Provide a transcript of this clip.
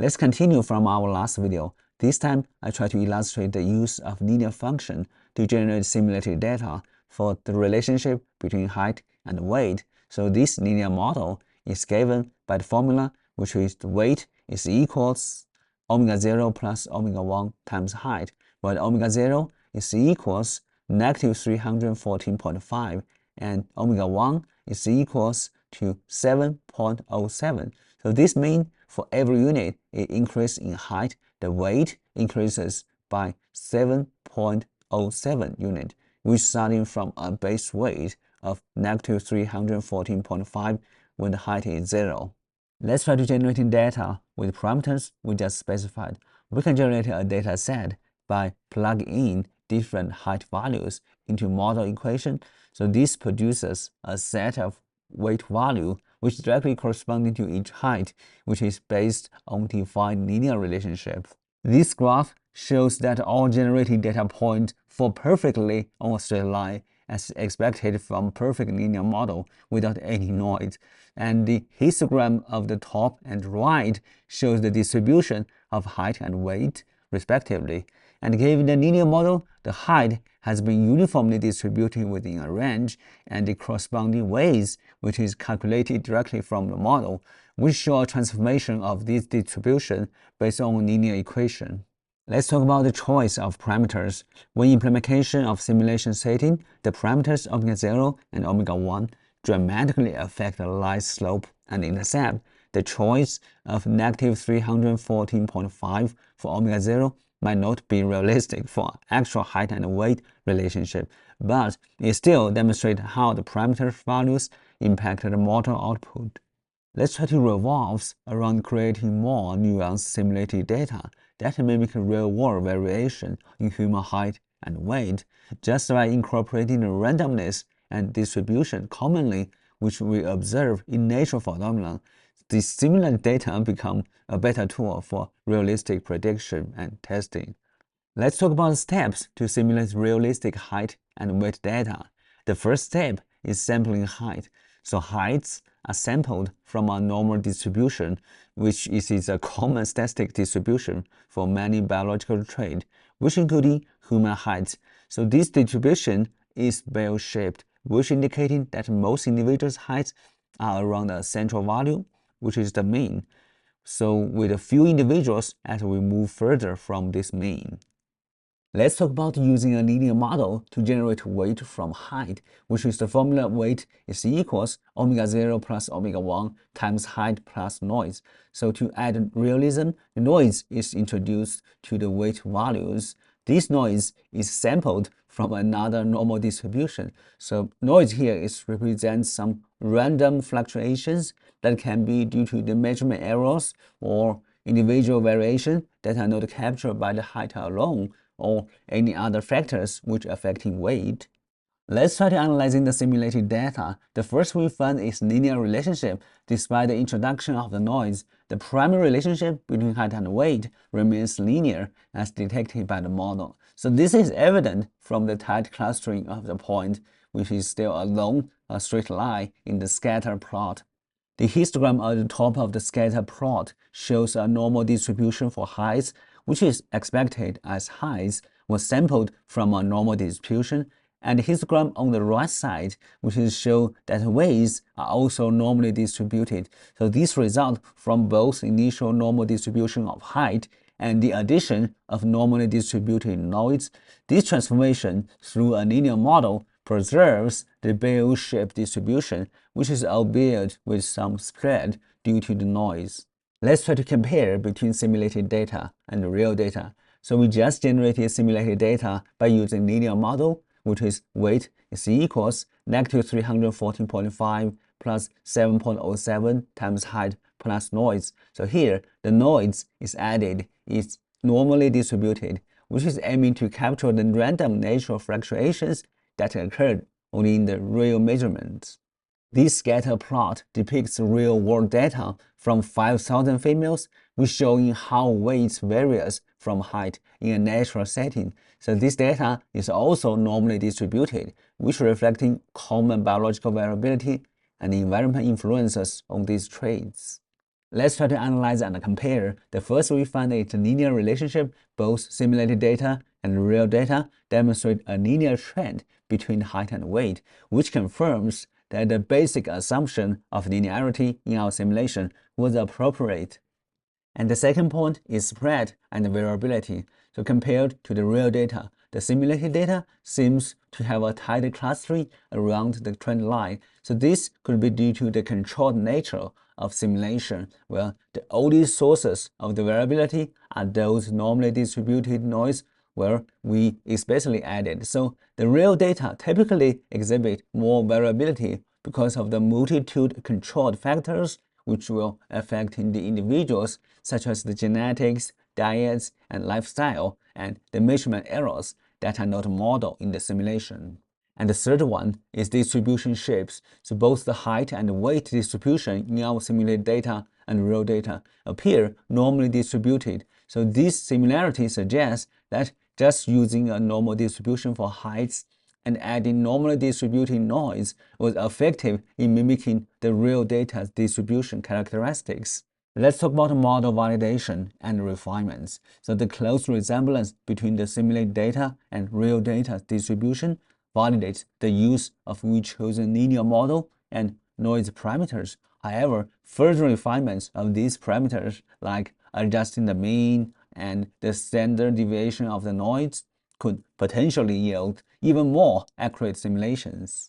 Let's continue from our last video. This time, I try to illustrate the use of linear function to generate simulated data for the relationship between height and weight. So this linear model is given by the formula, which is the weight is equals omega 0 plus omega 1 times height, where omega 0 is equals negative 314.5 and omega 1 is equals to 7.07. So this means for every unit it increases in height, the weight increases by 7.07 unit, which starting from a base weight of negative 314.5 when the height is 0. Let's try to generate data with parameters we just specified. We can generate a data set by plugging in different height values into model equation. So this produces a set of weight value which directly corresponding to each height, which is based on defined linear relationship. This graph shows that all generated data points fall perfectly on a straight line as expected from perfect linear model without any noise. And the histogram of the top and right shows the distribution of height and weight respectively. And given the linear model, the height has been uniformly distributed within a range, and the corresponding weights, which is calculated directly from the model, will show a transformation of this distribution based on a linear equation. Let's talk about the choice of parameters. When implementation of simulation setting, the parameters omega 0 and omega 1 dramatically affect the line slope and intercept. The choice of negative 314.5 for omega 0 might not be realistic for actual height and weight relationship, but it still demonstrates how the parameter values impact the model output. Let's try to revolve around creating more nuanced simulated data that mimic real-world variation in human height and weight, just by incorporating the randomness and distribution commonly which we observe in natural phenomena. The simulated data become a better tool for realistic prediction and testing. Let's talk about steps to simulate realistic height and weight data. The first step is sampling height. So heights are sampled from a normal distribution, which is a common statistic distribution for many biological traits, which including human height. So this distribution is bell-shaped, which indicating that most individuals' heights are around a central value, which is the mean. So with a few individuals as we move further from this mean. Let's talk about using a linear model to generate weight from height, which is the formula weight is equals omega 0 plus omega 1 times height plus noise. So to add realism, the noise is introduced to the weight values. This noise is sampled from another normal distribution. So noise here represents some random fluctuations that can be due to the measurement errors or individual variation that are not captured by the height alone, or any other factors which affecting weight. Let's try to analyzing the simulated data. The first we find is linear relationship. Despite the introduction of the noise, the primary relationship between height and weight remains linear as detected by the model. So this is evident from the tight clustering of the point, which is still along a straight line in the scatter plot. The histogram at the top of the scatter plot shows a normal distribution for heights, which is expected as heights was sampled from a normal distribution, and the histogram on the right side, which is show that weights are also normally distributed. So this results from both initial normal distribution of height and the addition of normally distributed noise. This transformation through a linear model preserves the bell-shaped distribution, which is albeit with some spread due to the noise. Let's try to compare between simulated data and real data. So we just generated simulated data by using linear model, which is weight is equals negative 314.5 plus 7.07 times height plus noise. So here, the noise is added, is normally distributed, which is aiming to capture the random natural fluctuations that occurred only in the real measurements. This scatter plot depicts real-world data from 5,000 females, which showing how weight varies from height in a natural setting. So this data is also normally distributed, which reflecting common biological variability and environment influences on these traits. Let's try to analyze and compare. The first we find is a linear relationship. Both simulated data and real data demonstrate a linear trend between height and weight, which confirms that the basic assumption of linearity in our simulation was appropriate. And the second point is spread and variability. So compared to the real data, the simulated data seems to have a tight clustering around the trend line. So this could be due to the controlled nature of simulation, where the only sources of the variability are those normally distributed noise where we especially added. So the real data typically exhibit more variability because of the multitude controlled factors which will affect the individuals, such as the genetics, diets, and lifestyle, and the measurement errors that are not modeled in the simulation. And the third one is distribution shapes. So both the height and weight distribution in our simulated data and real data appear normally distributed. So this similarity suggests that just using a normal distribution for heights and adding normally distributed noise was effective in mimicking the real data's distribution characteristics. Let's talk about model validation and refinements. So the close resemblance between the simulated data and real data distribution validates the use of each chosen linear model and noise parameters. However, further refinements of these parameters, like adjusting the mean and the standard deviation of the noise, could potentially yield even more accurate simulations.